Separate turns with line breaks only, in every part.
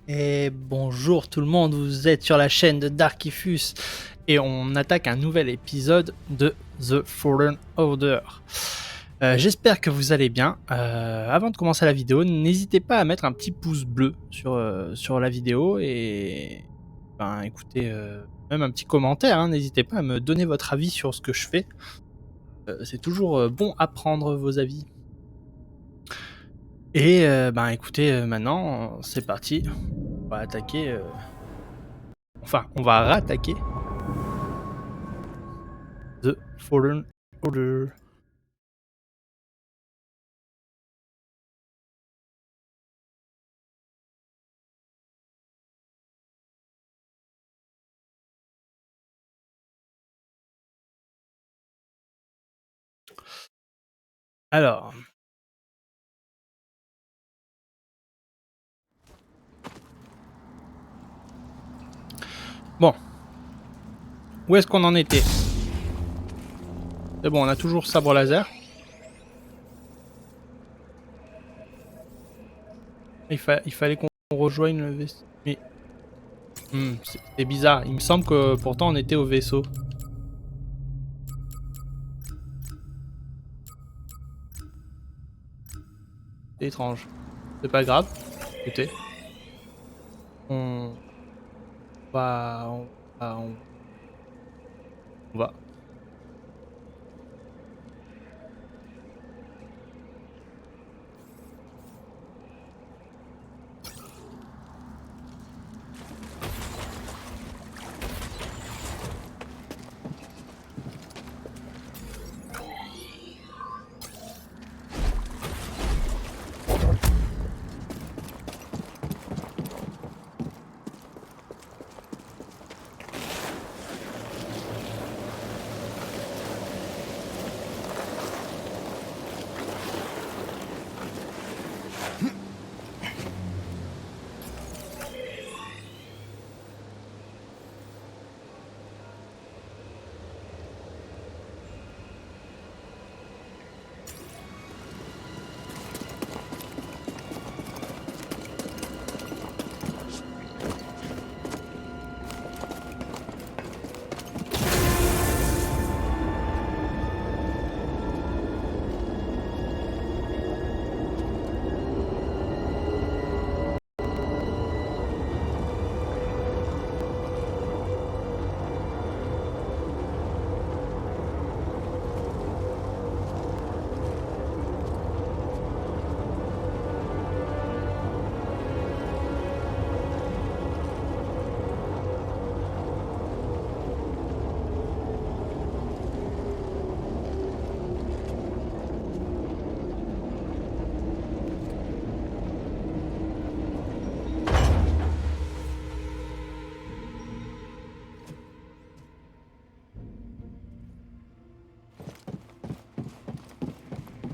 Et bonjour tout le monde, vous êtes sur la chaîne de Darkifus et on attaque un nouvel épisode de The Fallen Order. J'espère que vous allez bien. Avant de commencer la vidéo, n'hésitez pas à mettre un petit pouce bleu sur la vidéo et écoutez, même un petit commentaire, hein, n'hésitez pas à me donner votre avis sur ce que je fais. C'est toujours bon à prendre vos avis. Et écoutez, maintenant c'est parti, on va attaquer... Enfin, on va rattaquer The Fallen Order. Alors, bon, où est-ce qu'on en était? C'est bon, on a toujours sabre laser. Il fallait qu'on rejoigne le vaisseau. Mais c'est bizarre. Il me semble que pourtant on était au vaisseau. C'est étrange. C'est pas grave. Écoutez, on va, on va.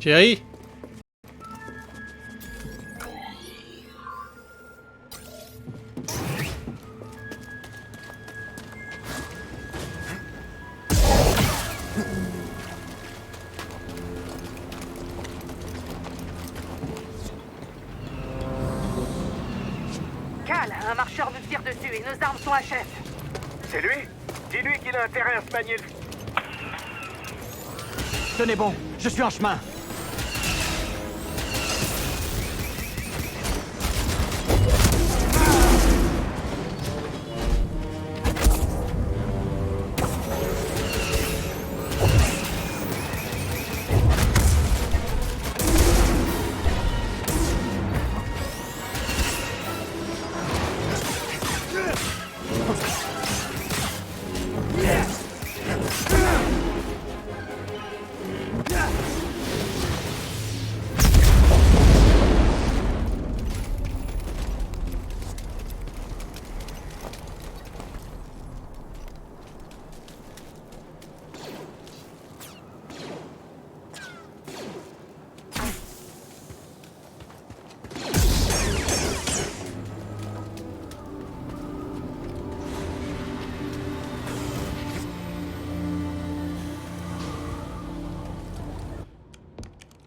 Chérie.
Cal, un marcheur nous tire dessus et nos armes sont à chef.
C'est lui? Dis-lui qu'il a intérêt à se manier le...
Tenez bon, je suis en chemin.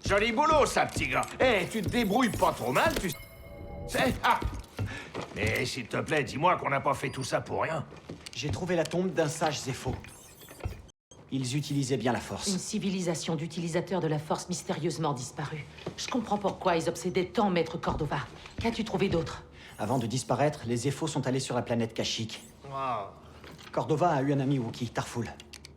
Joli boulot, ça, petit gars. Eh, tu te débrouilles pas trop mal, tu sais. Ah, Mais s'il te plaît, dis-moi qu'on n'a pas fait tout ça pour rien.
J'ai trouvé la tombe d'un sage Zepho. Ils utilisaient bien la
Une
force.
civilisation d'utilisateurs de la force mystérieusement disparue. Je comprends pourquoi ils obsédaient tant Maître Cordova. Qu'as-tu trouvé d'autre?
Avant de disparaître, les Zepho sont allés sur la planète Kashyyyk.
Wow.
Cordova a eu un ami Wookiee, Tarful.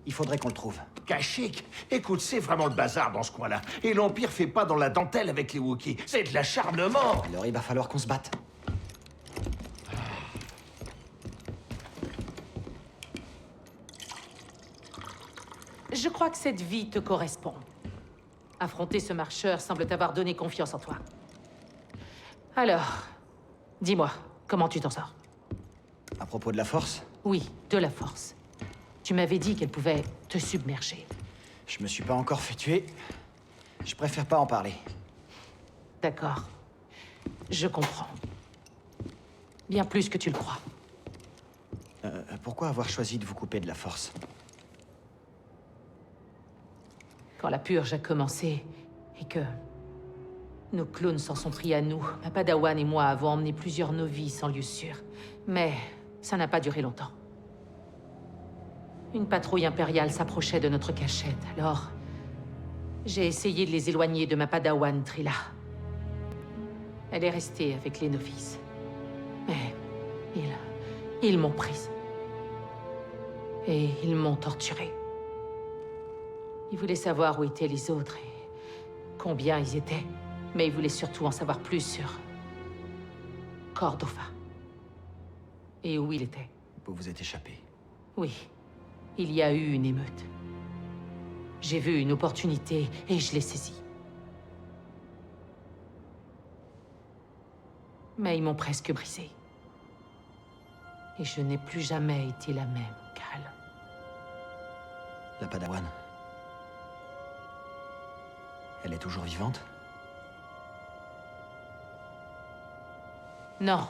Il faudrait qu'on le trouve.
Kashyyyk. Écoute, c'est vraiment le bazar dans ce coin-là. Et l'Empire fait pas dans la dentelle avec les Wookiees. C'est de l'acharnement.
Alors il va falloir qu'on se batte.
Je crois que cette vie te correspond. Affronter ce marcheur semble t'avoir donné confiance en toi. Alors, dis-moi, comment tu t'en sors?
À propos de la force,
Oui, de la force. Tu m'avais dit qu'elle pouvait te submerger.
je me suis pas encore fait tuer. Je préfère pas en parler.
D'accord. Je comprends. Bien plus que tu le crois.
Pourquoi avoir choisi de vous couper de la force?
Quand la purge a commencé, et que nos clones s'en sont pris à nous, ma padawan et moi avons emmené plusieurs novices en lieu sûr. Mais ça n'a pas duré longtemps. Une patrouille impériale s'approchait de notre cachette, alors j'ai essayé de les éloigner de ma padawan Trilla. Elle est restée avec les novices. Mais ils m'ont prise. Et ils m'ont torturée. Ils voulaient savoir où étaient les autres et combien ils étaient. Mais ils voulaient surtout en savoir plus sur Cordova. Et où il était.
Vous vous êtes échappé.
Oui, il y a eu une émeute. J'ai vu une opportunité et je l'ai saisie. Mais ils m'ont presque brisée. Et je n'ai plus jamais été la même, Cal.
La Padawan. Elle est toujours vivante?
Non.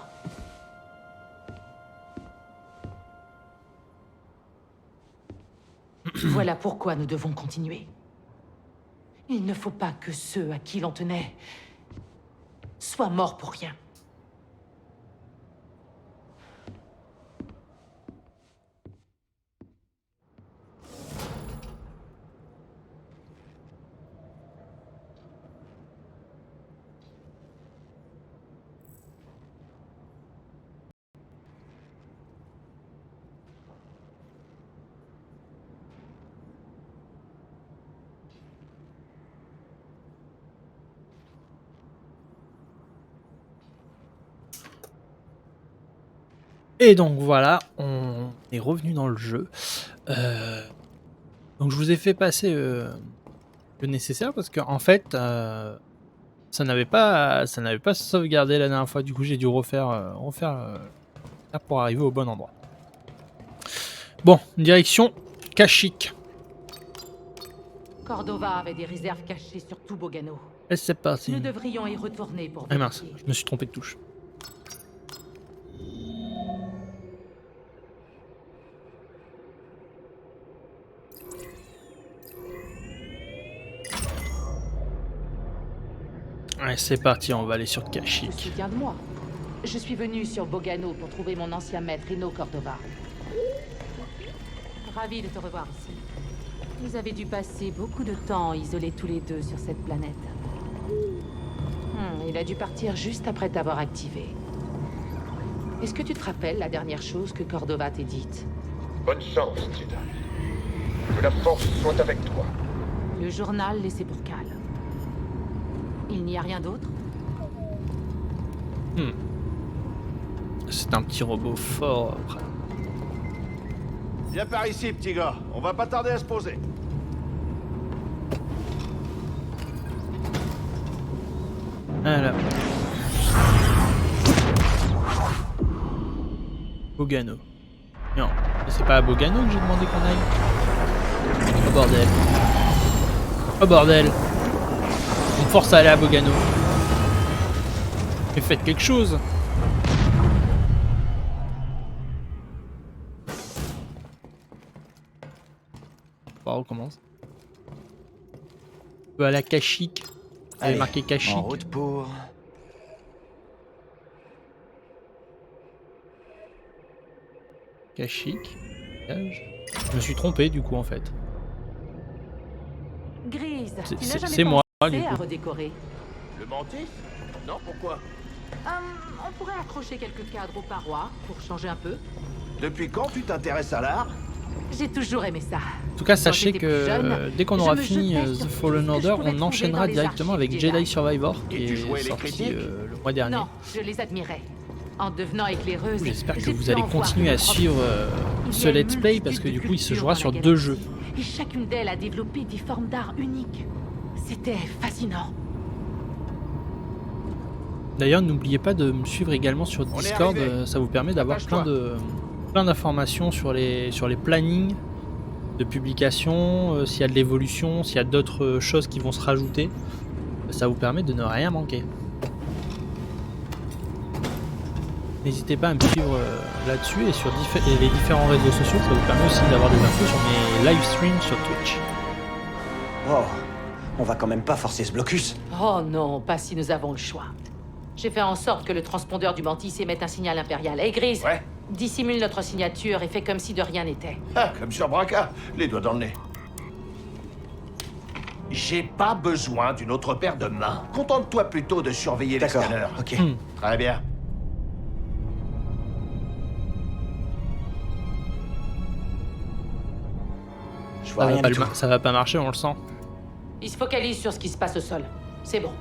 Voilà pourquoi nous devons continuer. Il ne faut pas que ceux à qui l'on tenait soient morts pour rien.
Et donc voilà, on est revenu dans le jeu. Donc je vous ai fait passer le nécessaire parce qu'en fait, ça n'avait pas sauvegardé la dernière fois. Du coup, j'ai dû refaire pour arriver au bon endroit. Bon, direction Kashyyyk.
Cordova avait des réserves cachées sur tout Bogano.
Et c'est parti.
Nous devrions y retourner pour
Ah mince,
vérifier.
je me suis trompé de touche. Allez, c'est parti, on va aller sur
Je
Kashyyyk.
souviens de moi. Je suis venu sur Bogano pour trouver mon ancien maître, Eno Cordova. Ravi de te revoir ici. Vous avez dû passer beaucoup de temps isolés tous les deux sur cette planète. Il a dû partir juste après t'avoir activé. Est-ce que tu te rappelles la dernière chose que Cordova t'ait dite?
Bonne chance, Jedi. Que la force soit avec toi.
Le journal laissé pour Cal. Il n'y a rien d'autre?
C'est un petit robot fort.
Viens par ici, petit gars. On va pas tarder à se poser.
Voilà. Bogano. Non, c'est pas à Bogano que j'ai demandé qu'on aille. Oh bordel. Oh bordel. On me force à aller à Bogano. Mais faites quelque chose. On recommence. On peut aller à Kashyyyk. Vous avez
Allez,
marqué Kashyyyk.
en route pour...
Kashyyyk. Je me suis trompé du coup en fait.
Grise, tu n'as
C'est
jamais
moi
pensé
du
à
coup.
redécorer?
Le mantis? Non, pourquoi?
On pourrait accrocher quelques cadres aux parois pour changer un peu.
Depuis quand tu t'intéresses à l'art?
J'ai toujours aimé ça.
En tout cas, sachez
j'étais plus
que
jeune,
dès qu'on
je
aura
me
fini
jetais
The
sur
Fallen
tout ce que je
Order,
pouvais
on
trouver
enchaînera
dans les
directement avec
archives
Jedi
Jedi.
Survivor
Et
qui
tu
est
jouais les
sorti
critiques
le mois dernier.
Non, je les admirais. En devenant éclaireuse,
J'espère que
j'ai
vous
pu
allez
en voir
continuer
de
à
mes propres
suivre
yeux.
ce
Il y a
let's
une
play parce que
multitude
du
de
coup il se
cultures
jouera
dans
sur
la
2 jeux.
galaxie, et chacune d'elles a développé des formes d'art uniques. C'était fascinant.
D'ailleurs, n'oubliez pas de me suivre également sur
On est
Discord,
arrivé.
ça vous permet d'avoir
Attache-toi.
plein d'informations sur les plannings de publication, s'il y a de l'évolution, s'il y a d'autres choses qui vont se rajouter. Ça vous permet de ne rien manquer. N'hésitez pas à me suivre là-dessus et sur les différents réseaux sociaux, ça vous permet aussi d'avoir des infos sur mes live streams sur Twitch.
Oh, on va quand même pas forcer ce blocus.
Oh non, pas si nous avons le choix. J'ai fait en sorte que le transpondeur du mantis émette un signal impérial. Hey Grise,
Ouais.
dissimule notre signature et fais comme si de rien n'était.
Ah, comme sur Braca, les doigts dans le nez. J'ai pas besoin d'une autre paire de mains. Contente-toi plutôt de surveiller les
D'accord,
scanners.
ok.
Très bien.
Je vois rien du tout.
Ça va pas marcher, on le sent.
Il se focalise sur ce qui se passe au sol. C'est bon.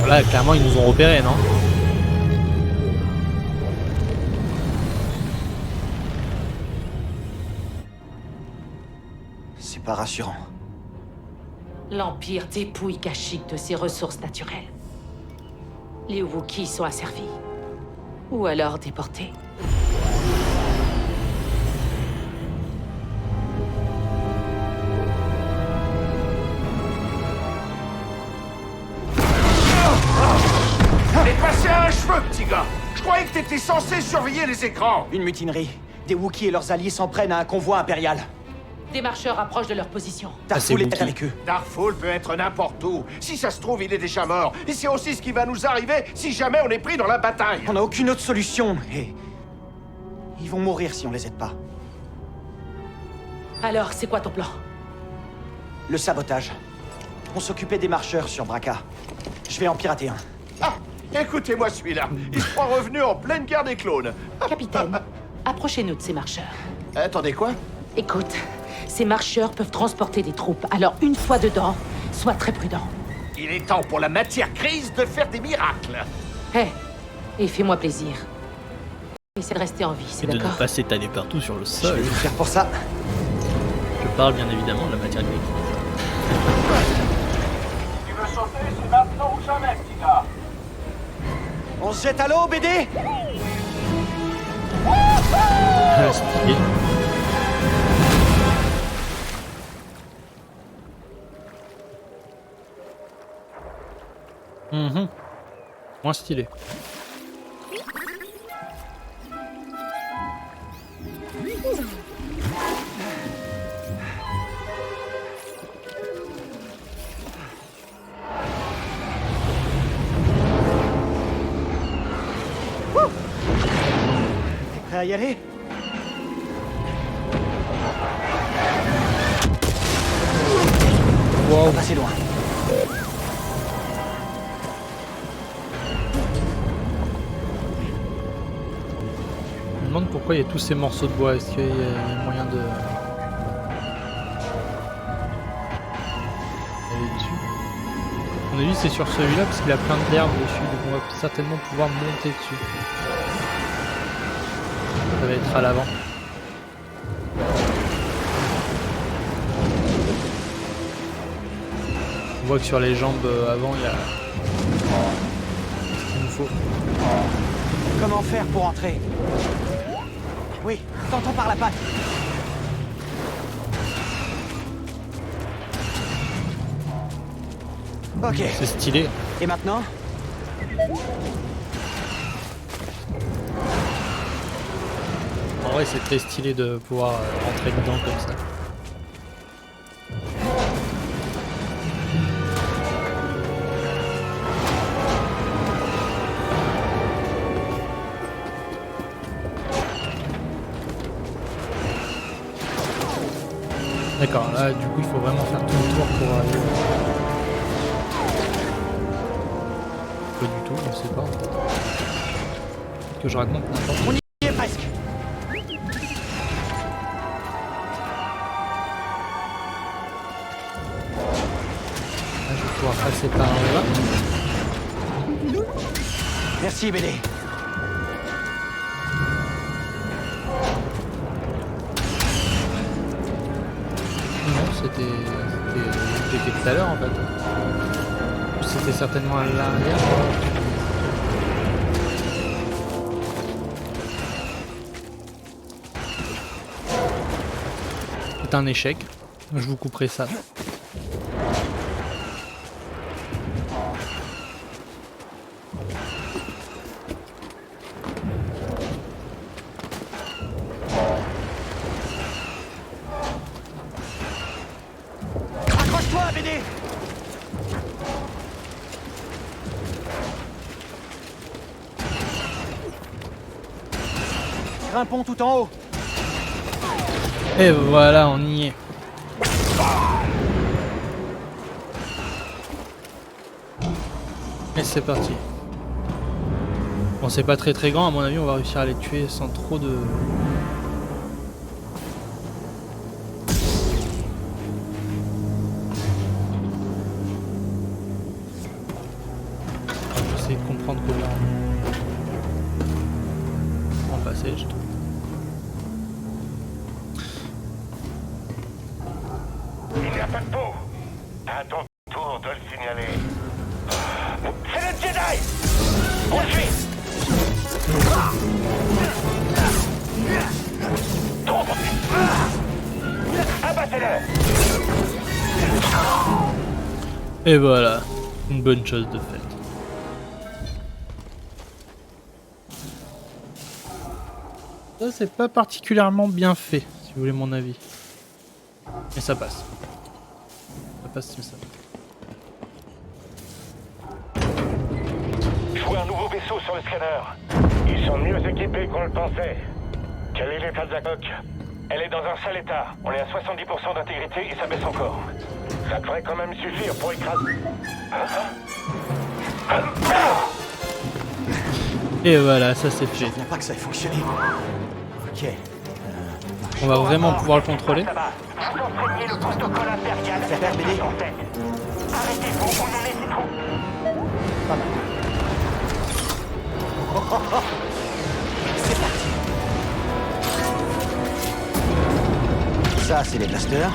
Là, clairement, ils nous ont repérés, non?
C'est pas rassurant.
L'Empire dépouille Kashyyyk de ses ressources naturelles. Les Wookiees sont asservis. Ou alors déportés.
T'es passé à un cheveu, petit gars. Je croyais que t'étais censé surveiller les écrans.
Une mutinerie. Des Wookiees et leurs alliés s'en prennent à un convoi impérial.
Des marcheurs approchent de leur position.
Darfoul
c'est
est
Wookiee.
avec eux.
Darfoul peut être n'importe où. Si ça se trouve, il est déjà mort. Et c'est aussi ce qui va nous arriver si jamais on est pris dans la bataille.
On n'a aucune autre solution. Et ils vont mourir si on les aide pas.
Alors, c'est quoi ton plan?
Le sabotage. On s'occupait des marcheurs sur Braca. Je vais en pirater un.
Ah, écoutez-moi celui-là. Il se croit revenu en pleine guerre des clones.
Capitaine, approchez-nous de ces marcheurs.
Attendez, quoi?
Écoute, ces marcheurs peuvent transporter des troupes, alors une fois dedans, sois très prudent.
Il est temps pour la matière grise de faire des miracles.
Hé, et fais-moi plaisir. Essaie de rester en vie,
Et
c'est
de ne
d'accord?
pas s'étaler partout sur le
Je
sol.
vais tout faire pour ça.
Je parle bien évidemment de la matière grise.
Tu veux sauter, c'est maintenant ou jamais, petit gars.
On se jette à l'eau, BD?
Stylé. Moins stylé.
Prêt à y aller?
Wow.
Pas passer loin.
Je me demande pourquoi il y a tous ces morceaux de bois. Est-ce qu'il y a moyen de... aller dessus? À mon avis, c'est sur celui-là parce qu'il a plein d'herbes dessus, donc on va certainement pouvoir monter dessus. Ça va être à l'avant. On voit que sur les jambes avant, il y a ce qu'il nous faut.
Comment faire pour entrer? Oui, tentons par la patte. Ok,
C'est stylé.
et maintenant?
En vrai, c'est très stylé de pouvoir rentrer dedans comme ça. D'accord, là du coup il faut vraiment faire tout le tour pour aller... Pas du tout, on sait pas en fait. Peut-être que je raconte n'importe quoi.
On y est presque.
Là, je vais pouvoir passer par là.
Merci, BD.
Non, c'était tout à l'heure en fait. C'était certainement à l'arrière. C'est un échec. Je vous couperai ça.
Accroche-toi, BD. Grimpons tout en haut.
Et voilà, on y est. Et c'est parti. Bon, c'est pas très grand, à mon avis, on va réussir à les tuer sans trop de... J'essaie de comprendre comment en passer, je trouve.
Il n'y a pas de peau. À ton tour de le signaler. C'est le Jedi. On le suit. Trop. Abattez-le.
Et voilà, une bonne chose de faite. Ça c'est pas particulièrement bien fait, si vous voulez mon avis. Mais ça passe. Ça passe tout ça.
Je vois un nouveau vaisseau sur le scanner. Ils sont mieux équipés qu'on le pensait. Quel est l'état de la coque? Elle est dans un sale état. On est à 70% d'intégrité et ça baisse encore. Ça devrait quand même suffire pour écraser.
Et voilà, ça c'est
Je
fait.
reviens pas que ça ait fonctionné. Ok.
On va vraiment pouvoir le contrôler.
Ça va. Vous enfreignez le protocole impérial.
Faire faire, BD.
En tête. Arrêtez-vous, on en est trop.
Pas mal. C'est parti. Ça, c'est les blasters.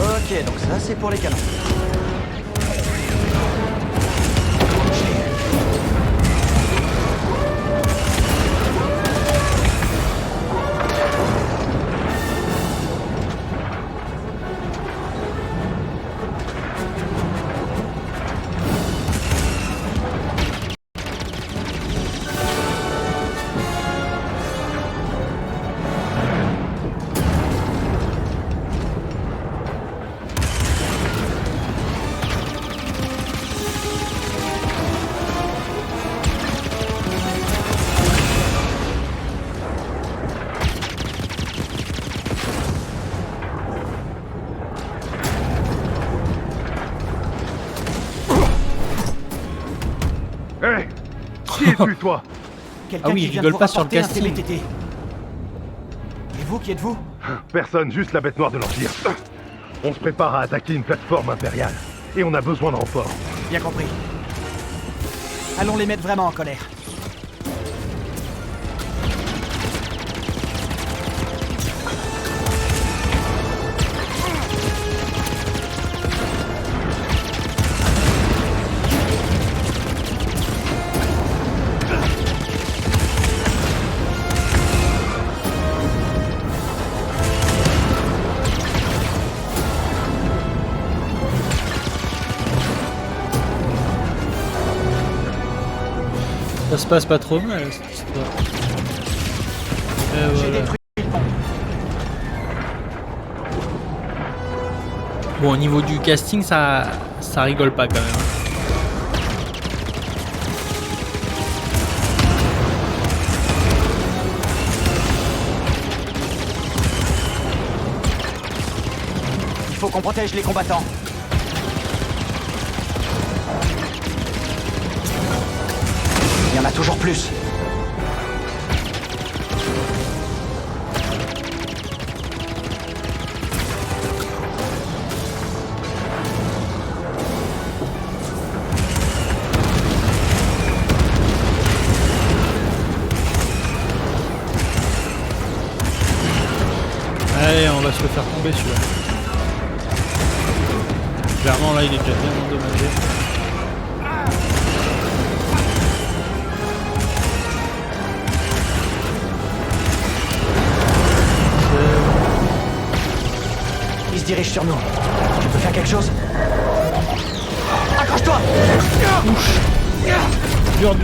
Ok, donc ça, c'est pour les canons.
Hé, qui es-tu, toi?
Quelqu'un
Ah oui,
qui
il
vient de
rigole
vous
pas sur le
rapporter un
casting.
TBTT. Et vous, qui êtes-vous?
Personne, juste la bête noire de l'Empire. On se prépare à attaquer une plateforme impériale. Et on a besoin de renforts.
Bien compris. Allons les mettre vraiment en colère.
Ça se passe pas trop mal cette histoire. Et
J'ai
voilà.
détruit le pont.
Bon, au niveau du casting, ça rigole pas quand même.
Il faut qu'on protège les combattants. Il y en a toujours plus.
Allez, on va se le faire tomber celui-là. Clairement là il est déjà bien endommagé.
Il se dirige sur nous. Tu peux faire quelque chose? Accroche-toi!
Dur. Il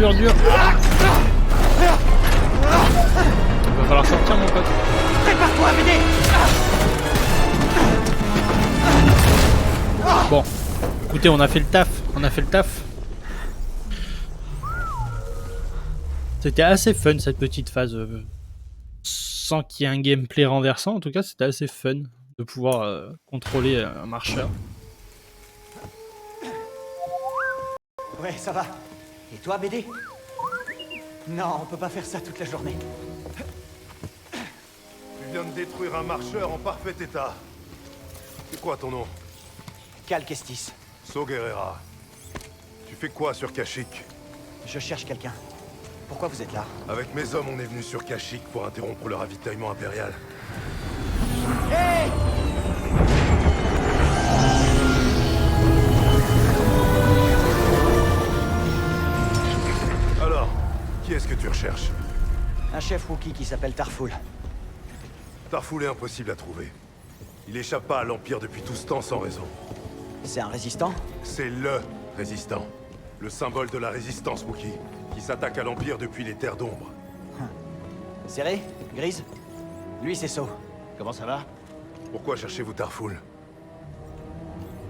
va falloir sortir mon pote.
Prépare-toi à m'aider!
Bon, écoutez, on a fait le taf. C'était assez fun cette petite phase. Sans qu'il y ait un gameplay renversant, en tout cas, c'était assez fun de pouvoir contrôler un marcheur.
Ouais, ça va. Et toi, BD? Non, on peut pas faire ça toute la journée.
Tu viens de détruire un marcheur en parfait état. C'est quoi ton nom?
Cal Kestis.
So Guerrera. Tu fais quoi sur Kashyyyk?
Je cherche quelqu'un. Pourquoi vous êtes là?
Avec mes hommes, on est venu sur Kashyyyk pour interrompre le ravitaillement impérial.
Hé!
Alors, qui est-ce que tu recherches?
Un chef Wookiee qui s'appelle Tarful.
Tarful est impossible à trouver. Il échappe pas à l'Empire depuis tout ce temps sans raison.
C'est un résistant?
C'est LE résistant. Le symbole de la résistance Wookiee, qui s'attaque à l'Empire depuis les Terres d'Ombre.
Serré? Grise? Lui, c'est So. Comment ça va?
Pourquoi cherchez-vous Tarful?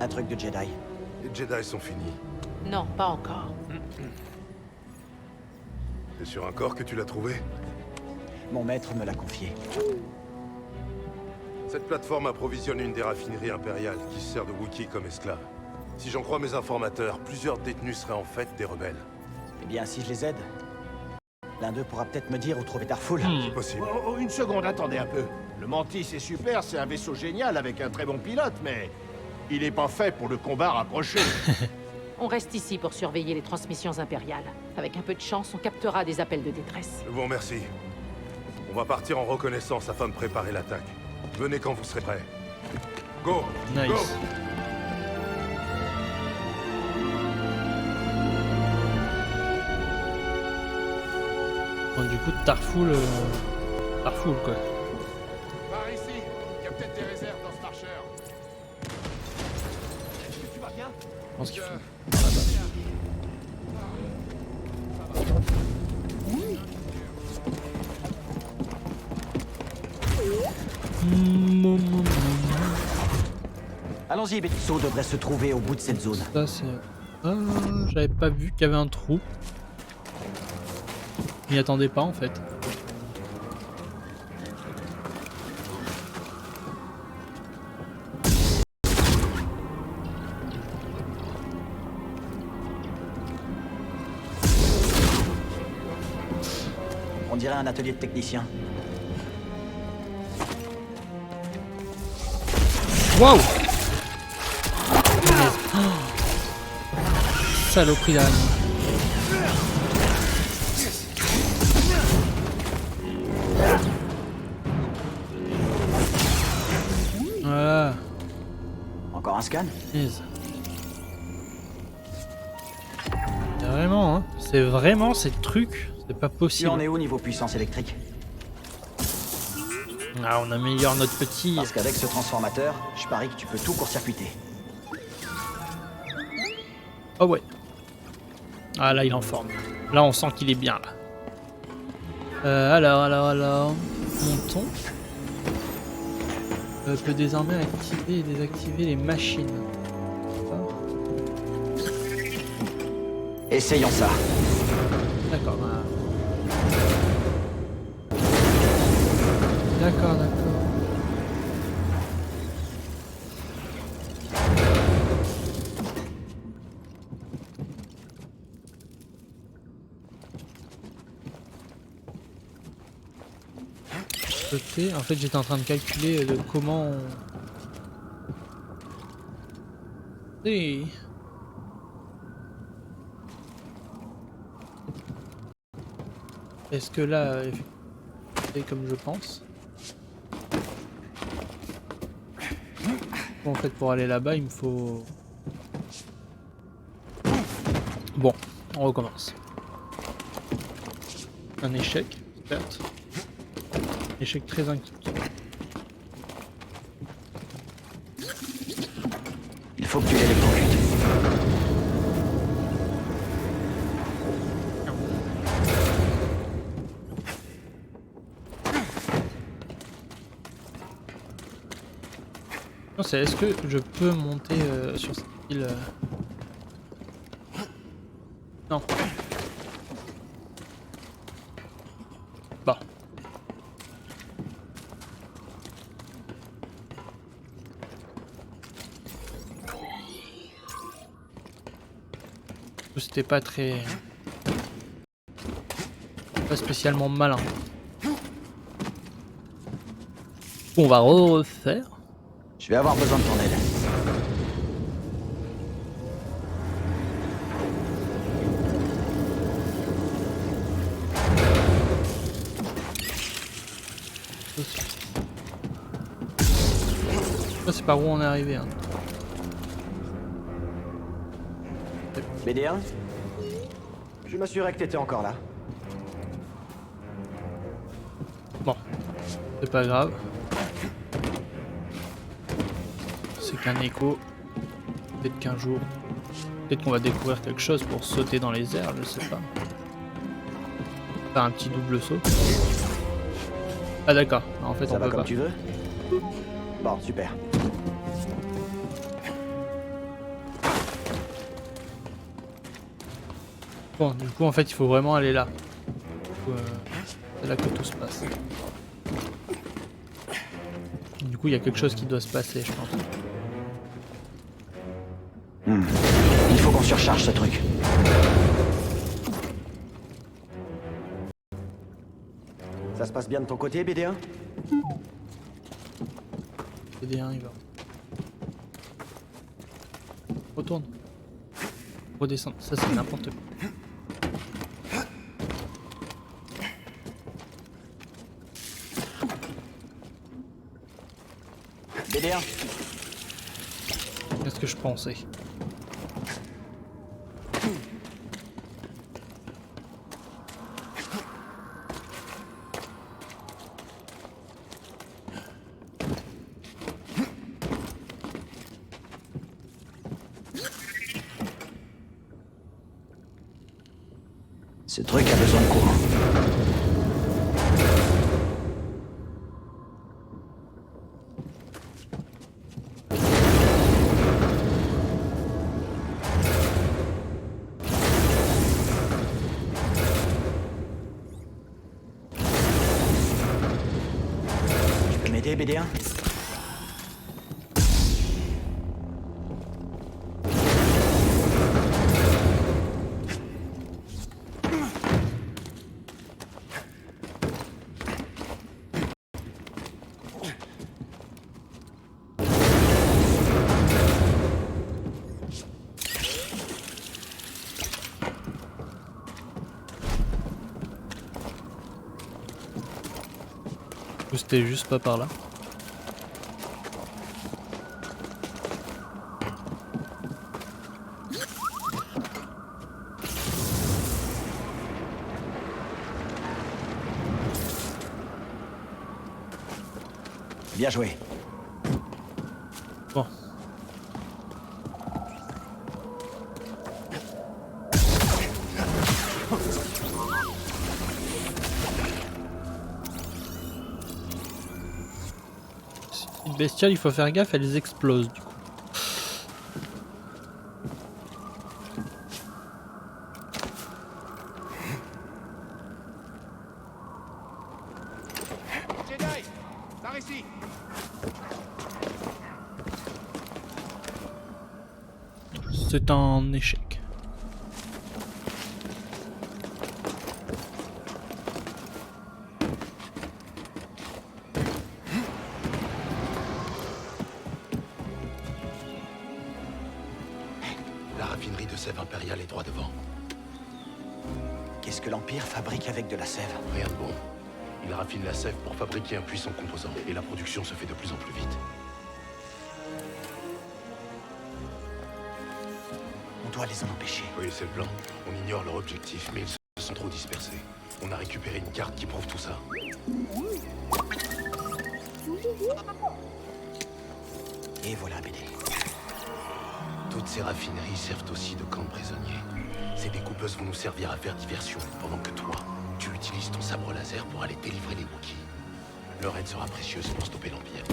Un truc de Jedi.
Les Jedi sont finis.
Non, pas encore.
T'es sur un corps que tu l'as trouvé?
Mon maître me l'a confié.
Cette plateforme approvisionne une des raffineries impériales qui se sert de Wookiee comme esclaves. Si j'en crois mes informateurs, plusieurs détenus seraient en fait des rebelles.
Eh bien, si je les aide, l'un d'eux pourra peut-être me dire où trouver Tarful.
C'est possible.
Oh, une seconde, attendez un peu. Le Mantis c'est super, c'est un vaisseau génial avec un très bon pilote, mais il n'est pas fait pour le combat rapproché.
On reste ici pour surveiller les transmissions impériales. Avec un peu de chance, on captera des appels de détresse.
Je vous remercie. On va partir en reconnaissance afin de préparer l'attaque. Venez quand vous serez prêts. Go!
Nice.
Go!
Bon, du coup, Tarful quoi.
Par ici, il y a peut-être des réserves dans ce marcheur. Est-ce que tu vas bien?
Je pense qu'il faut.
Allons-y, So devrait se trouver au bout de cette zone.
Ça c'est. Ah, j'avais pas vu qu'il y avait un trou. Je m'y attendais pas en fait.
On dirait un atelier de technicien.
Waouh! Saloperie d'âne. Voilà.
Encore un scan?
Punaise. C'est vraiment ces trucs, c'est pas
Tu
possible.
en es où niveau puissance électrique?
Ah, on améliore notre petit.
Parce qu'avec ce transformateur, je parie que tu peux tout court-circuiter.
Oh ouais. Ah là, il est en forme. Là, on sent qu'il est bien, là. Alors... Montons. Peut désormais activer et désactiver les machines.
Essayons ça.
D'accord. D'accord. En fait, j'étais en train de calculer comment on... Oui. Est-ce que là, c'est comme je pense. Bon, en fait, pour aller là-bas, il me faut... Bon, on recommence. Un échec, certes. Échec très inquiétant.
Il faut que tu l'électrocutes.
Non, c'est est-ce que je peux monter sur cette île Non. Bon. C'était pas très... Pas spécialement malin. On va refaire.
Je vais avoir besoin de ton aide.
Ça, c'est par où on est arrivé. Hein.
BD1 Je m'assurais que t'étais encore là.
Bon, c'est pas grave. C'est qu'un écho. Peut-être qu'un jour, peut-être qu'on va découvrir quelque chose pour sauter dans les airs, je sais pas. Faire un petit double saut. Ah d'accord, en fait
Ça
on
va
peut
comme
pas.
tu veux? Bon, super.
Bon, du coup en fait il faut vraiment aller là. C'est là que tout se passe. Du coup il y a quelque chose qui doit se passer, je pense.
Il faut qu'on surcharge ce truc. Ça se passe bien de ton côté, BD1?
BD1 il va. Retourne. Redescendre. Ça c'est n'importe quoi.
BD1
Qu'est-ce que je pensais?
Ce truc a besoin de courant. Tu peux m'aider, BD1?
C'était juste pas par là.
Bien joué.
Bon. Une bestiole, il faut faire gaffe, elles explosent du coup.
Jedi, par ici.
C'est un échec.
La raffinerie de sève impériale est droit devant.
Qu'est-ce que l'Empire fabrique avec de la sève?
Rien de bon. Il raffine la sève pour fabriquer un puissant composant, et la production se fait de plus en plus vite.
On doit les en empêcher.
Oui, c'est le plan. On ignore leur objectif, mais ils se sont trop dispersés. On a récupéré une carte qui prouve tout ça.
Et voilà, BD.
Toutes ces raffineries servent aussi de camp de prisonniers. Ces découpeuses vont nous servir à faire diversion, pendant que toi, tu utilises ton sabre laser pour aller délivrer les Wookiees. Leur aide sera précieuse pour stopper l'Empire.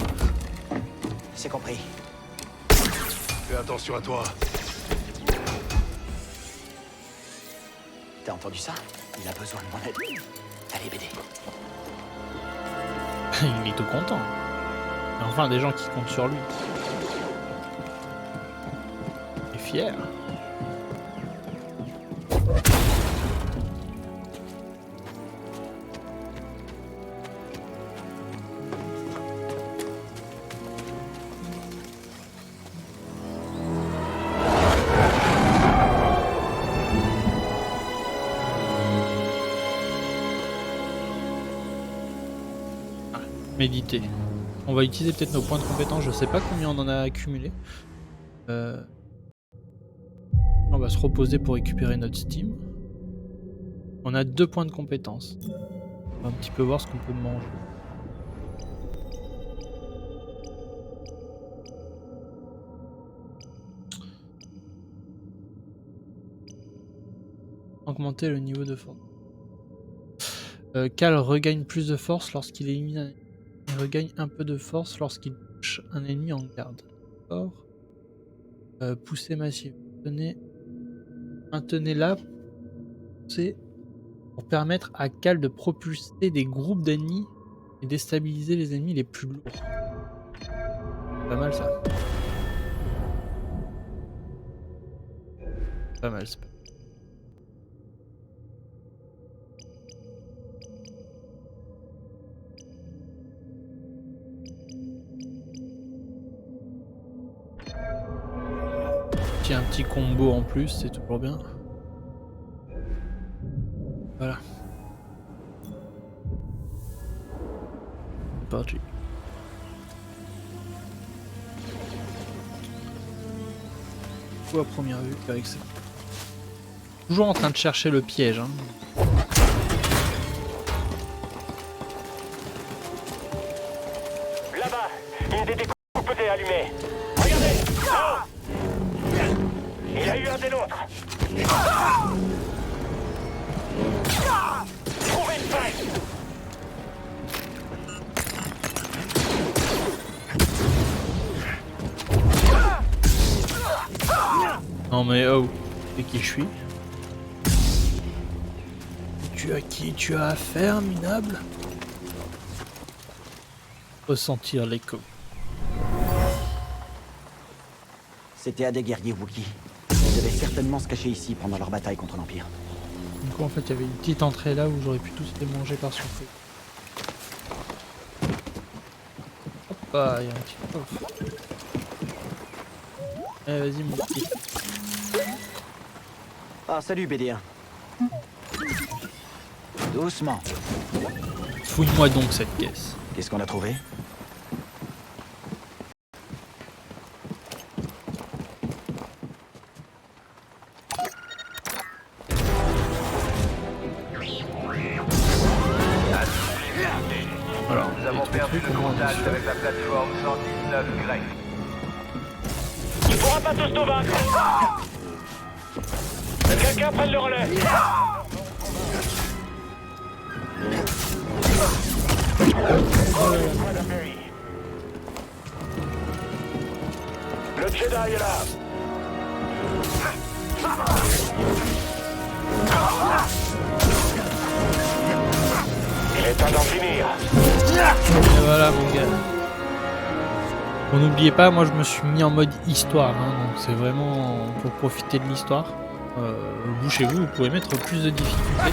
C'est compris.
Fais attention à toi.
T'as entendu ça? Il a besoin de mon aide. Allez, BD.
Il est tout content. Et enfin, des gens qui comptent sur lui. Il est fier. Méditer. On va utiliser peut-être nos points de compétence, je sais pas combien on en a accumulé. On va se reposer pour récupérer notre Steam. On a 2 points de compétence. On va un petit peu voir ce qu'on peut manger. Augmenter le niveau de force. Cal regagne plus de force lorsqu'il élimine un... Il regagne un peu de force lorsqu'il touche un ennemi en garde. D'accord. Poussée massive. Maintenez-la. C'est pour permettre à Cal de propulser des groupes d'ennemis et déstabiliser les ennemis les plus lourds. Pas mal ça. Pas mal ça. Un petit combo en plus, c'est toujours bien. Voilà. C'est parti. Ou à première vue avec ça. Toujours en train de chercher le piège. Hein.
Là-bas, une des découpes est allumée. Regardez! Oh! Il y a eu un des nôtres. Trouvez une faille.
Non mais oh, c'est qui je suis? Tu as qui tu as affaire, minable? Ressentir l'écho.
C'était à des guerriers Wookiees. Ils devaient certainement se cacher ici pendant leur bataille contre l'Empire.
Du coup en fait il y avait une petite entrée là où j'aurais pu tous les manger par surprise. Hop là, il y a un petit coffre. Allez vas-y mon petit.
Ah salut BD1. Doucement.
Fouille-moi donc cette caisse.
Qu'est-ce qu'on a trouvé?
Alors,
Nous avons perdu le contact avec la plateforme 119 Grey.
Il pourra pas tous nous vaincre. Que quelqu'un prenne le relais. Le Jedi est là. Il est temps d'en finir.
Et voilà mon gars. Bon, n'oubliez pas, moi je me suis mis en mode histoire, hein, donc c'est vraiment pour profiter de l'histoire. Bouchez-vous, vous pouvez mettre plus de difficultés.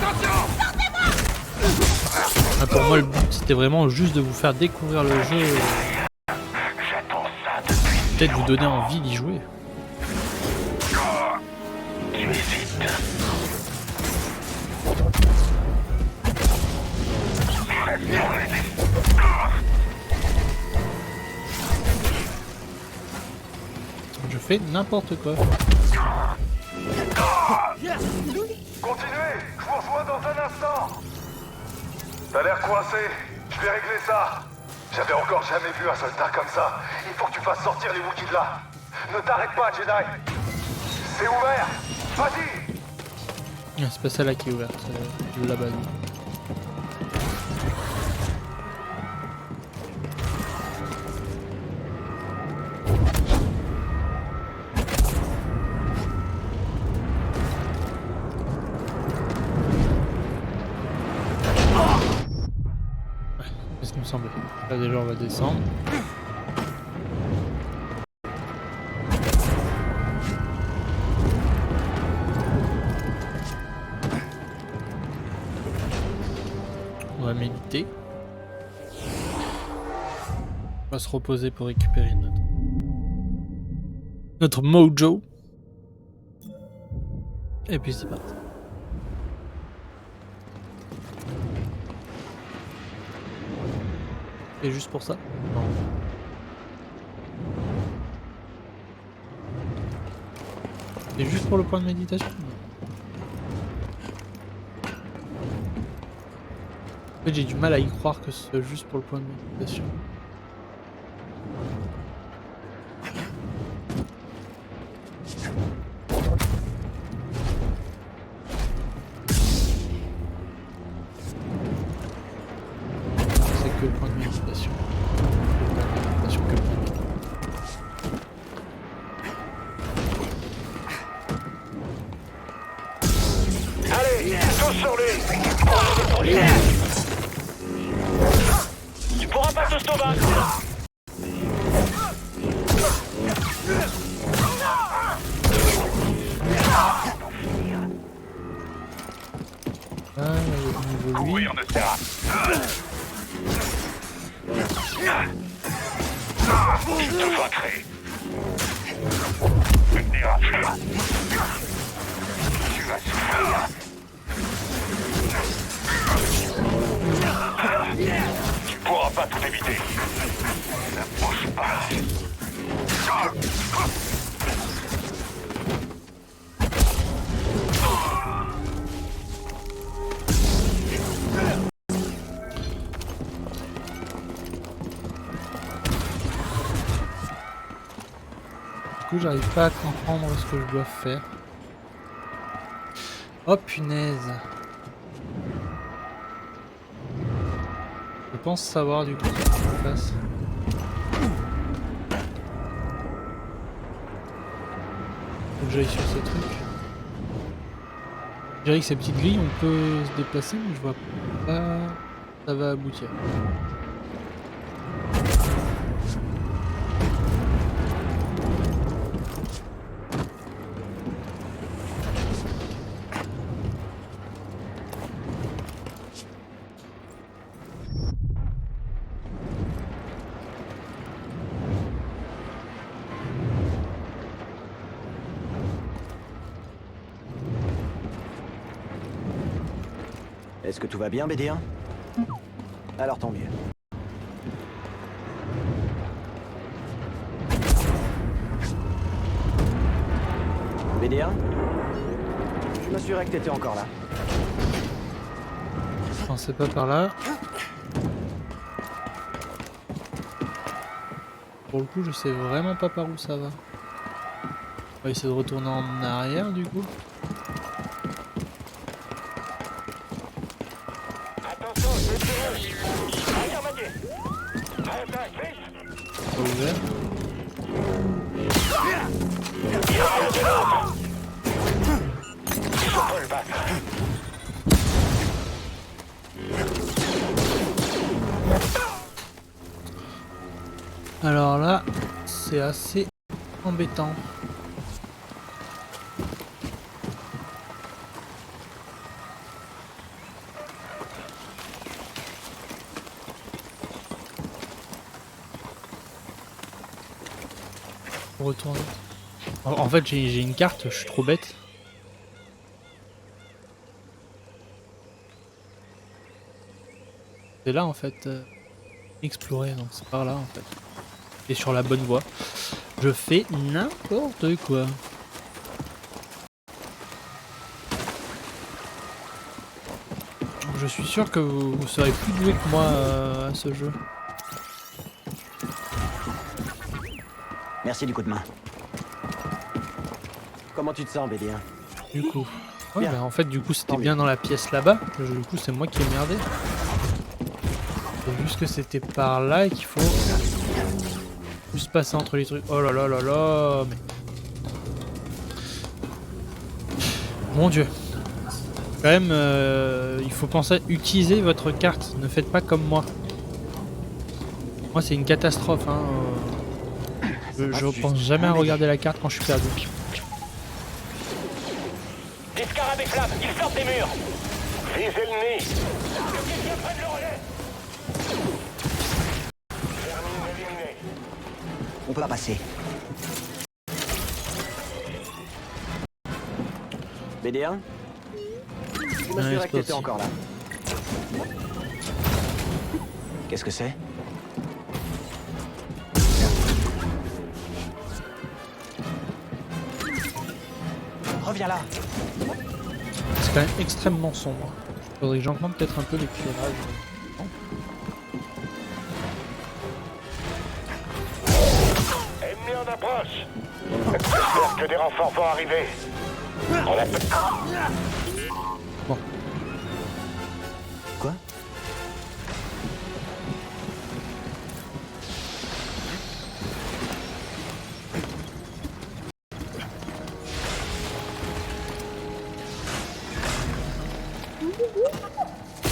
Ah, pour moi le but c'était vraiment juste de vous faire découvrir le jeu et peut-être vous donner envie d'y jouer.
Tu hésites.
Je fais n'importe quoi.
Continuez, je vous rejoins dans un instant. T'as l'air coincé, je vais régler ça. J'avais encore jamais vu un soldat comme ça. Il faut que tu fasses sortir les Wookiees de là. Ne t'arrête pas, Jedi. C'est ouvert. Vas-y.
Ah, c'est pas celle-là qui est ouverte, c'est là-bas. C'est ce qui me semblait. Là déjà on va descendre. On va méditer. On va se reposer pour récupérer notre mojo. Et puis c'est parti. Et juste pour ça? Non. Et juste pour le point de méditation? En fait, j'ai du mal à y croire que c'est juste pour le point de méditation. C'est que le point de méditation. Le point de méditation que le point de méditation.
Allez, tous sur lui. Tu pourras pas tous te battre.
Ah, au niveau lui.
Courir ne sert à Je te vaincrai. Tu ne n'iras plus. Tu vas souffrir. Tu pourras pas tout éviter. Ne bouge pas.
Du coup, j'arrive pas à comprendre ce que je dois faire. Oh punaise. Je pense savoir du coup ce qu'il faut que je fasse. Faut que j'aille sur ce truc. Je dirais que ces petites grilles, on peut se déplacer, mais je vois pas ça va aboutir.
Est-ce que tout va bien, BD1? Alors tant mieux. BD1? Je m'assurais que t'étais encore là.
Non, c'est pas par là. Pour le coup, je sais vraiment pas par où ça va. On va essayer de retourner en arrière du coup.
Attention,
pas ouvert. Alors là, c'est assez embêtant. Retourner. En fait, j'ai une carte, je suis trop bête. C'est là en fait. Explorer, donc c'est par là en fait. Et sur la bonne voie. Je fais n'importe quoi. Je suis sûr que vous serez plus doué que moi à ce jeu.
Merci du coup de main. Comment tu te sens, BD1?
Du coup. Ouais, bah, en fait, du coup, c'était bien dans la pièce là-bas. Du coup, c'est moi qui ai merdé. C'est juste que c'était par là et qu'il faut juste passer entre les trucs. Oh là là là là, mais... Mon dieu. Quand même, il faut penser à utiliser votre carte. Ne faites pas comme moi. Moi, c'est une catastrophe. Hein. Je pense jamais à regarder la carte quand je suis perdu.
Des scarabées flammes, ils sortent des murs. Visez le nid. Quelqu'un prenne le relais. Vermine éliminé.
On peut pas passer. BD1? Je m'assurerai que t'étais encore là. Qu'est-ce que c'est? Reviens là.
C'est quand même extrêmement sombre. Faudrait que j'augmente peut-être un peu l'éclairage.
Ennemi en approche. J'espère que des renforts vont arriver. On a...
Bon.
Quoi?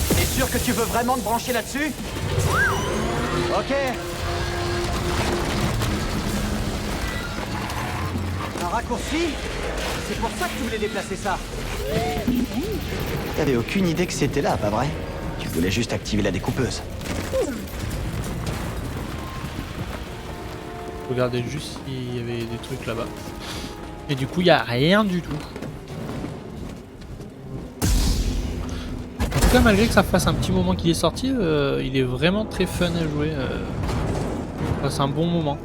T'es sûr que tu veux vraiment te brancher là-dessus? Ok. Un raccourci? C'est pour ça que tu voulais déplacer ça. T'avais aucune idée que c'était là, pas vrai? Tu voulais juste activer la découpeuse.
Regardez juste s'il y avait des trucs là-bas. Et du coup, il n'y a rien du tout. En tout cas, malgré que ça fasse un petit moment qu'il est sorti, il est vraiment très fun à jouer. C'est un bon moment.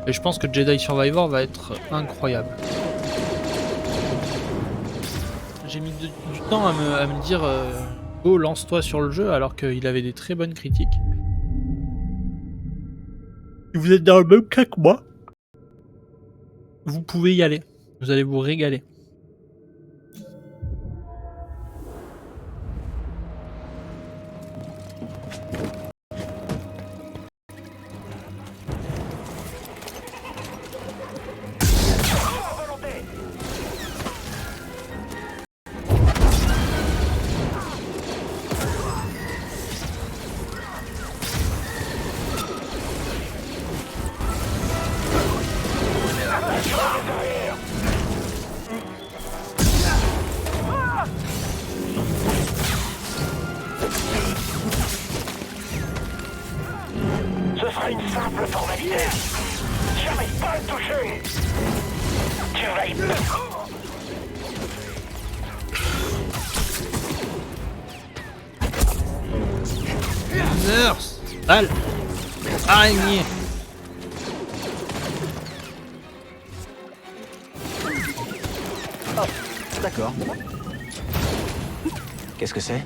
Et je pense que Jedi Survivor va être incroyable. J'ai mis du temps à me dire oh, lance-toi sur le jeu, alors qu'il avait des très bonnes critiques. Si vous êtes dans le même cas que moi, vous pouvez y aller. Vous allez vous régaler.
Ce sera une simple formalité. J'arrive pas à le toucher. Tu vas y...
Nurse, balle, araignée.
Oh, d'accord. Qu'est-ce que c'est?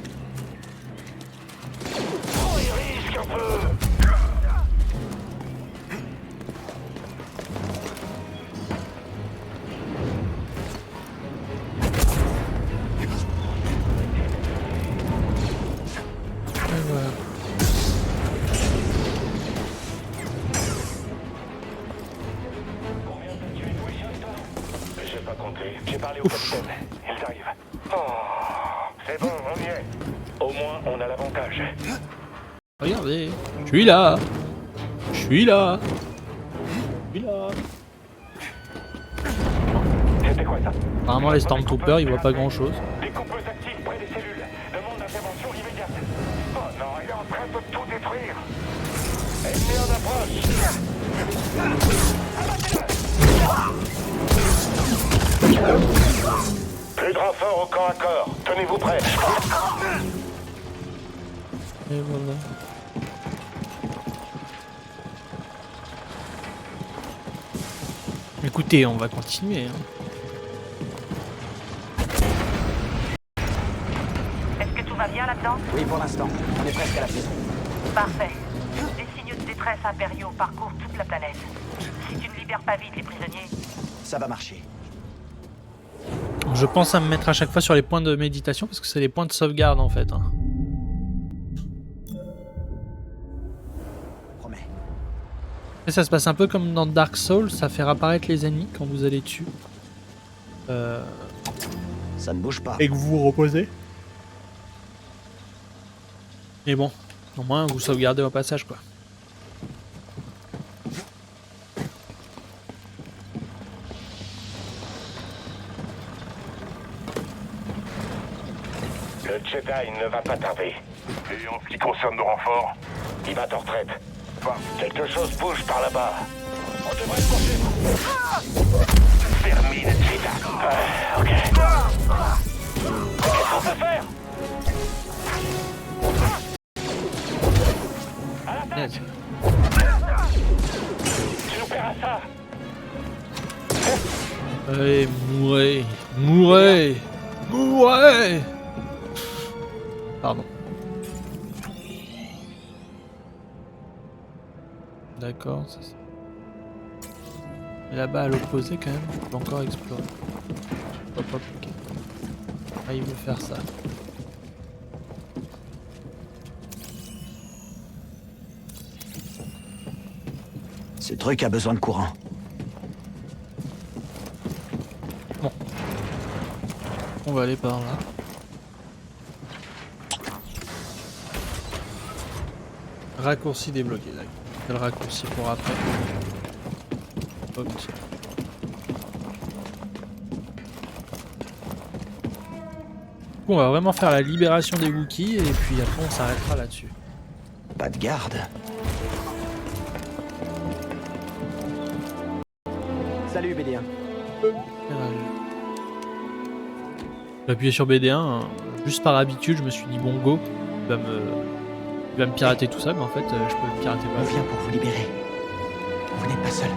Oh, il risque un peu.
Et voilà.
Clé. J'ai parlé au capitaine. Ils arrivent. Oh, c'est bon, on y est. Au moins, on a l'avantage.
Regardez, je suis là. Je suis là. Je suis là.
C'était quoi ça?
Apparemment les Stormtroopers ils voient pas grand chose.
Des coupeuses actives près des cellules. Demande d'intervention immédiate. Oh non, il est en train de tout détruire. Ennemi en approche. Plus de renfort au camp à corps. Tenez-vous prêts.
Et voilà. Écoutez, on va continuer. Hein.
Est-ce que tout va bien là-dedans?
Oui, pour l'instant. On est presque à la prison.
Parfait. Les signaux de détresse impériaux parcourent toute la planète. Si tu ne libères pas vite les prisonniers,
Ça va marcher.
Je pense à me mettre à chaque fois sur les points de méditation parce que c'est les points de sauvegarde en fait. Hein.
Promets.
Et ça se passe un peu comme dans Dark Souls, ça fait réapparaître les ennemis quand vous allez dessus.
Ça ne bouge pas.
Et que vous vous reposez. Mais bon, au moins vous sauvegardez au passage quoi.
Le Jedi ne va pas tarder.
Et en ce qui concerne nos renforts,
Il va en retraite. Quelque chose bouge par là-bas. On devrait le poursuivre. Termine, Jedi. Ok. Qu'est-ce qu'on peut faire? À l'attaque. Tu nous paieras ça.
Allez, mourez, mourez, mourez. Pardon. D'accord, ça c'est... Mais là-bas à l'opposé quand même, on peut encore explorer. Hop hop, ok. Ah, il veut faire ça.
Ce truc a besoin de courant.
On va aller par là. Raccourci débloqué, là. Le raccourci pour après. Ok. On va vraiment faire la libération des Wookiees et puis après on s'arrêtera là-dessus.
Pas de garde. Salut, BD1.
J'ai appuyé sur BD1, hein, juste par habitude, je me suis dit bon go, il va me pirater tout ça, mais en fait je peux le pirater
On
pas.
vient pour vous libérer. Vous n'êtes pas seul.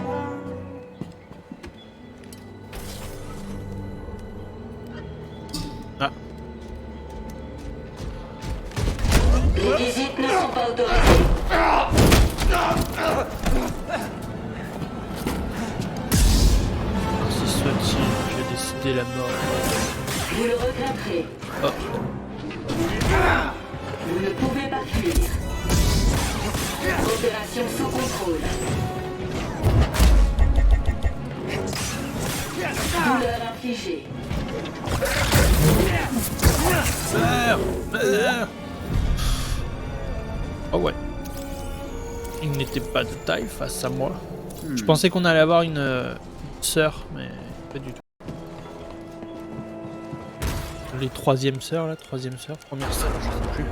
Ah,
Les visites ne sont pas autorisées.
ainsi soit-il, je vais décider la mort.
Vous le regretterez.
Oh.
Vous ne pouvez pas fuir. Opération sous contrôle. Douleur infligée.
Meurs, meurs. Oh ouais. Il n'était pas de taille face à moi. Je pensais qu'on allait avoir une sœur, mais pas du tout. Les troisième sœurs là, troisième sœur, première sœur, je sais plus.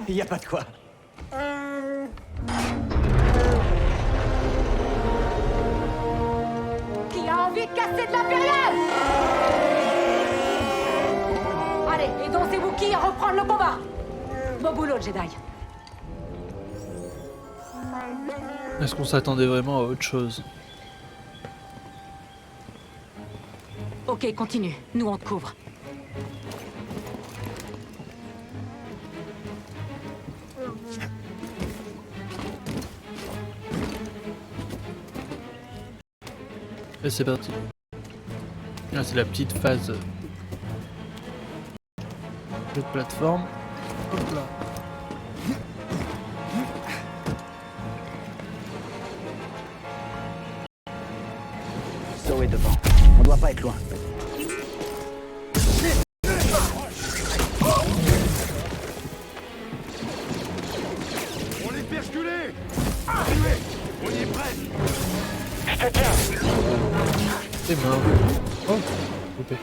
Il y a pas de quoi.
qui a envie de casser de l'impérial? Allez, aidons ces Wookiees à reprendre le combat. Bon boulot, Jedi.
Est-ce qu'on s'attendait vraiment à autre chose?
Ok, continue. Nous, on te couvre.
Et c'est parti. Là, c'est la petite phase de plateforme. Hop là.
Zoé devant. On doit pas être loin.
On les fait reculer. Continuez. On y est prêt.
Je te tiens.
C'est mort. Oh, coupé.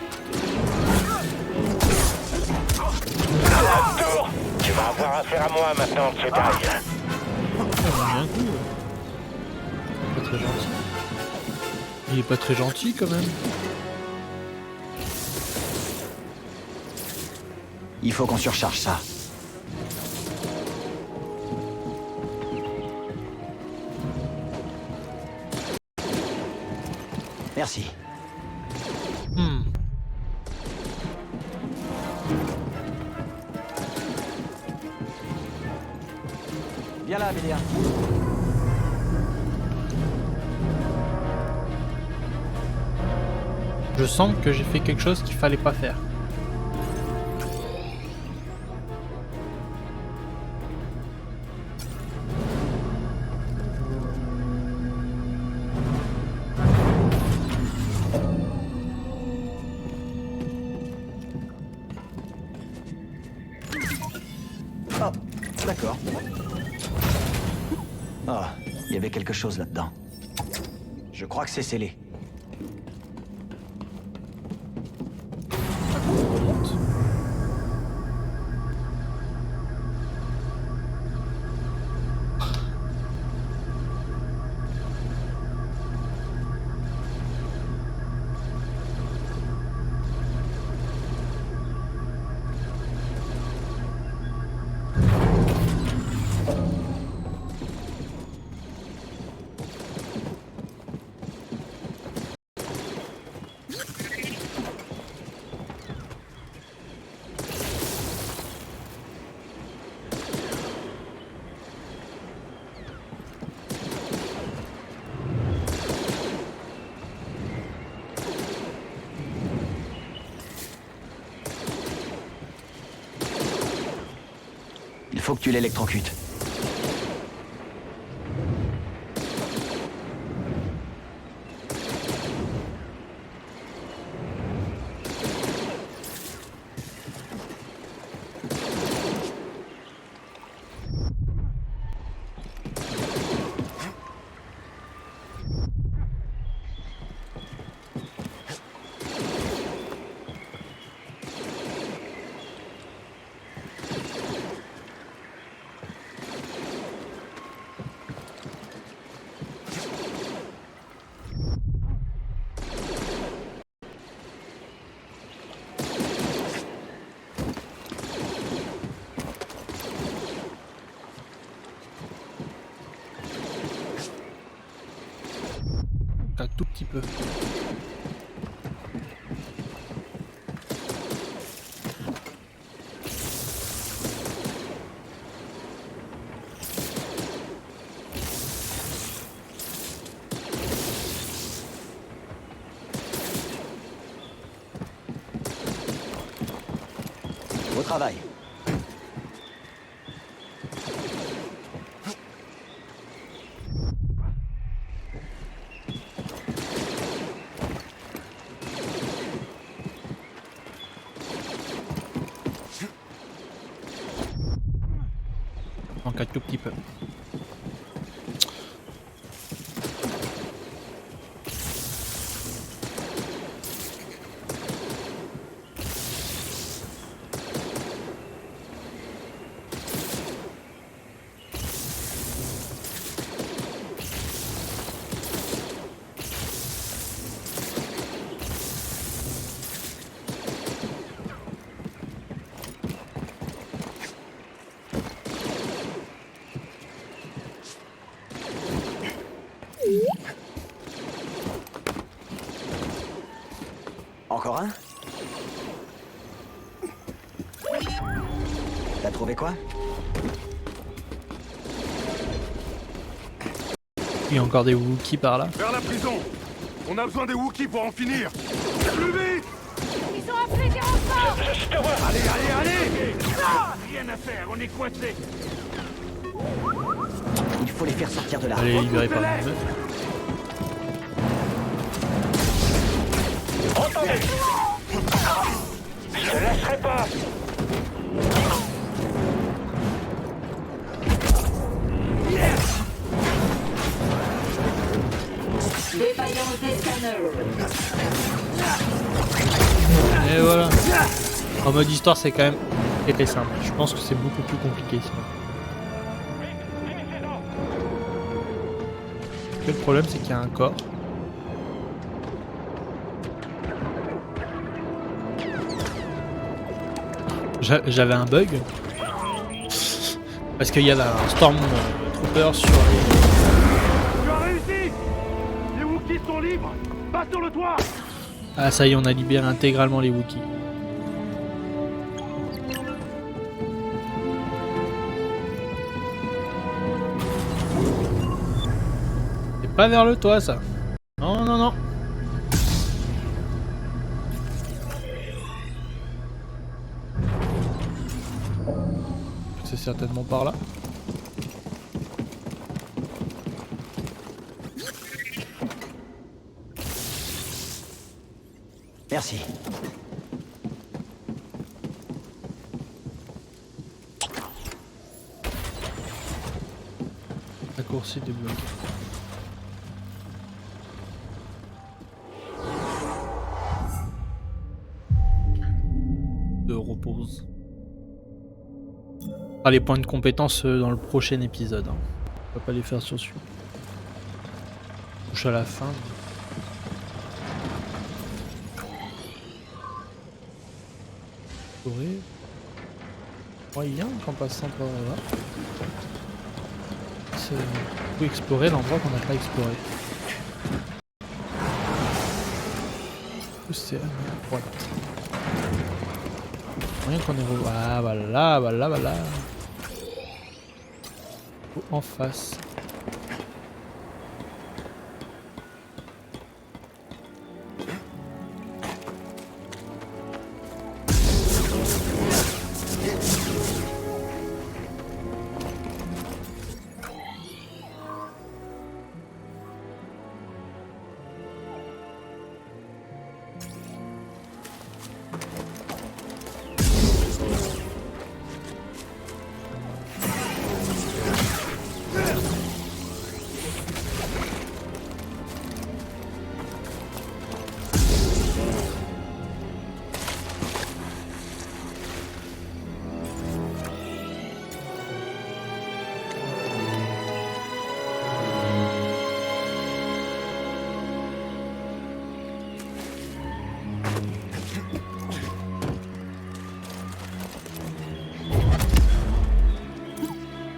Tour. Tu vas avoir affaire à moi maintenant, Jedi.
Oh, on a mis un coup. Pas très gentil. Il est pas très gentil quand même.
Il faut qu'on surcharge ça. Merci. Viens là, Amélia.
Je sens que j'ai fait quelque chose qu'il fallait pas faire.
Oh, d'accord. Oh, il y avait quelque chose là-dedans. Je crois que c'est scellé.
On remonte.
Il faut que tu l'électrocutes. Un tout petit peu. Au travail.
Manque un tout petit peu.
Encore un? T'as trouvé quoi?
Il y a encore des Wookiees par là.
Vers la prison.
On a besoin des Wookiees pour en finir. Plus vite!
Ils ont appelé des renforts.
Je te vois.
Allez, allez, allez! Ah, rien à faire, on est coincés.
Il faut les faire sortir de là.
Elle est libérée par la meuf.
Entendez. Je ne lâcherai pas.
Défaillance des scanners.
Et voilà. En mode histoire, c'est quand même épais simple. Je pense que c'est beaucoup plus compliqué sinon. Le problème, c'est qu'il y a un corps. J'avais un bug. Parce qu'il y avait un Stormtrooper sur les...
Tu as réussi! Les Wookiees sont libres! Pas sur le toit!
Ah ça y est, on a libéré intégralement les Wookiees. C'est pas vers le toit ça. Non, non, non. C'est certainement par là.
Merci.
Raccourci débloqué. De repose. Ah, les points de compétence dans le prochain épisode. Hein. On va pas les faire sur celui. Touche à la fin. Explorer. Moyen qu'en passant par là. C'est... On peut explorer l'endroit qu'on n'a pas exploré. C'est à droite. Moyen qu'on est... Ah voilà, voilà, voilà. En face.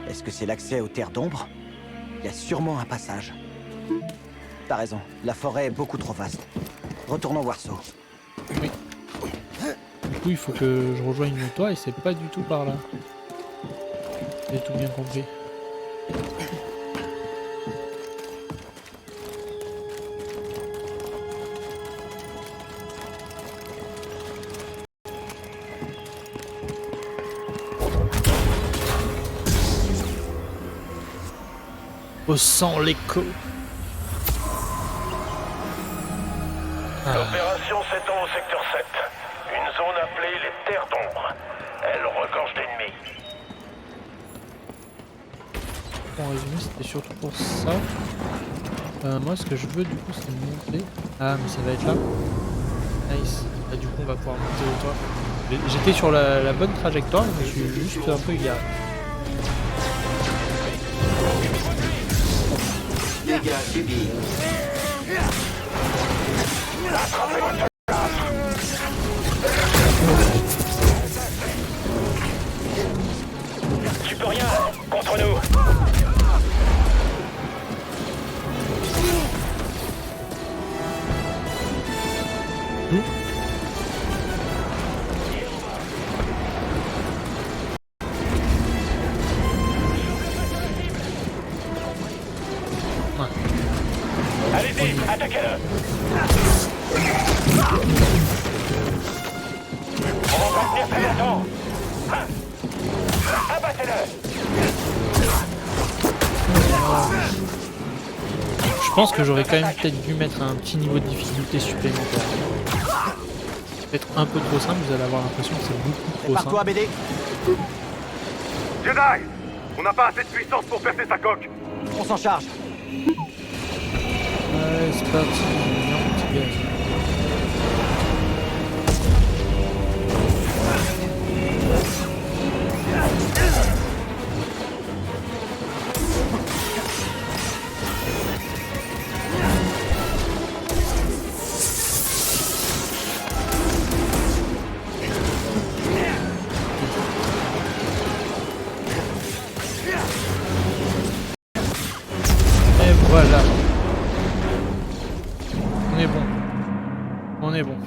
Est-ce que c'est l'accès aux terres d'ombre? Il y a sûrement un passage. T'as raison, la forêt est beaucoup trop vaste. Retournons voir So.
Oui. Du coup, il faut que je rejoigne le toit et c'est pas du tout par là. J'ai tout bien compris. Au sang l'écho.
L'opération s'étend au secteur 7. Une zone appelée les Terres d'Ombre. Elle regorge d'ennemis.
En résumé, c'était surtout pour ça. Moi, ce que je veux, du coup, c'est monter. Ah, mais ça va être là. Nice. Là, du coup, on va pouvoir monter au toit. J'étais sur la bonne trajectoire, mais je suis juste un peu égaré.
Dégâts subis.
Tu peux rien contre nous. Allez-y, attaquez-le. On va pas tenir très longtemps. Abattez-le.
Je pense que j'aurais quand même peut-être dû mettre un petit niveau de difficulté supplémentaire. C'est peut-être un peu trop simple, vous allez avoir l'impression que c'est beaucoup trop
Par toi,
simple.
BD.
Jedi! On n'a pas assez de puissance pour percer sa coque.
On s'en charge.
Ouais, c'est parti, viens mon petit gars. Et voilà. On est bon. On est bon.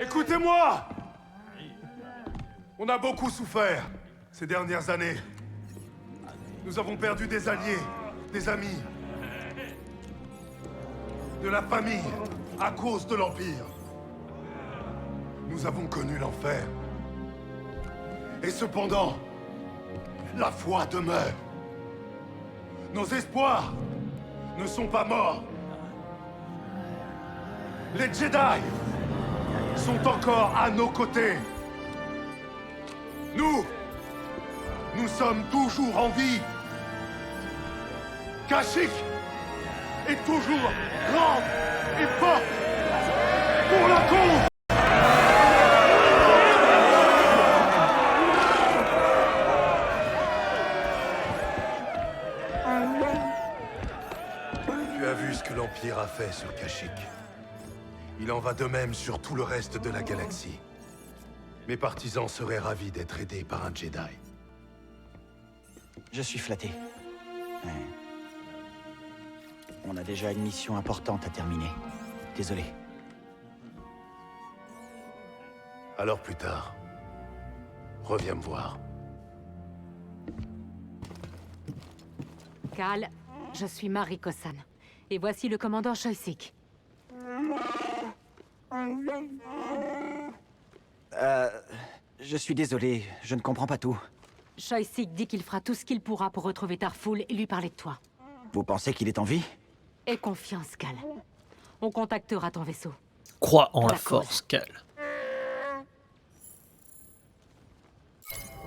Écoutez-moi! On a beaucoup souffert ces dernières années. Nous avons perdu des alliés, des amis, de la famille à cause de l'Empire. Nous avons connu l'enfer. Et cependant, la foi demeure. Nos espoirs ne sont pas morts. Les Jedi sont encore à nos côtés. Nous sommes toujours en vie. Kashyyyk est toujours grande et forte pour la cause. Tu as vu ce que l'Empire a fait sur Kashyyyk. Il en va de même sur tout le reste de la galaxie. Mes partisans seraient ravis d'être aidés par un Jedi.
Je suis flatté. Ouais. On a déjà une mission importante à terminer. Désolé.
Alors plus tard, reviens me voir.
Cal, je suis Mari Kosan. Et voici le commandant Choyyssyk.
Je suis désolé, je ne comprends pas tout.
Choyyssyk dit qu'il fera tout ce qu'il pourra pour retrouver Tarful et lui parler de toi.
Vous pensez qu'il est en vie?
Aie confiance, Cal. On contactera ton vaisseau.
Crois en
Pour
la
la cause.
force, Cal.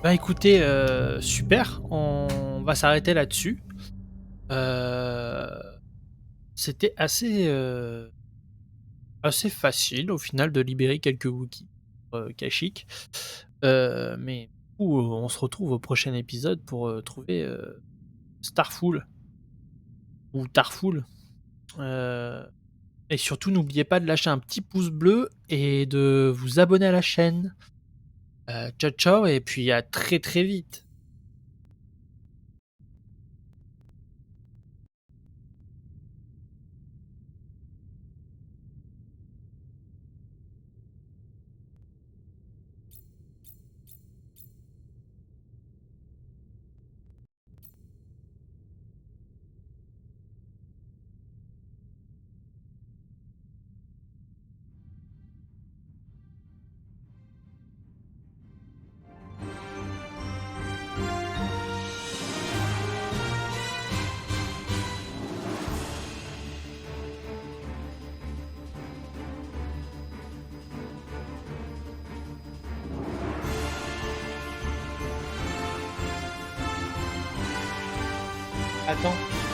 Bah écoutez, super, on va s'arrêter là-dessus. C'était assez facile au final de libérer quelques Wookiees Kashyyyk. Mais du coup, on se retrouve au prochain épisode pour trouver Starful ou Tarful. Et surtout, n'oubliez pas de lâcher un petit pouce bleu et de vous abonner à la chaîne. Ciao ciao et puis à très très vite. Attends.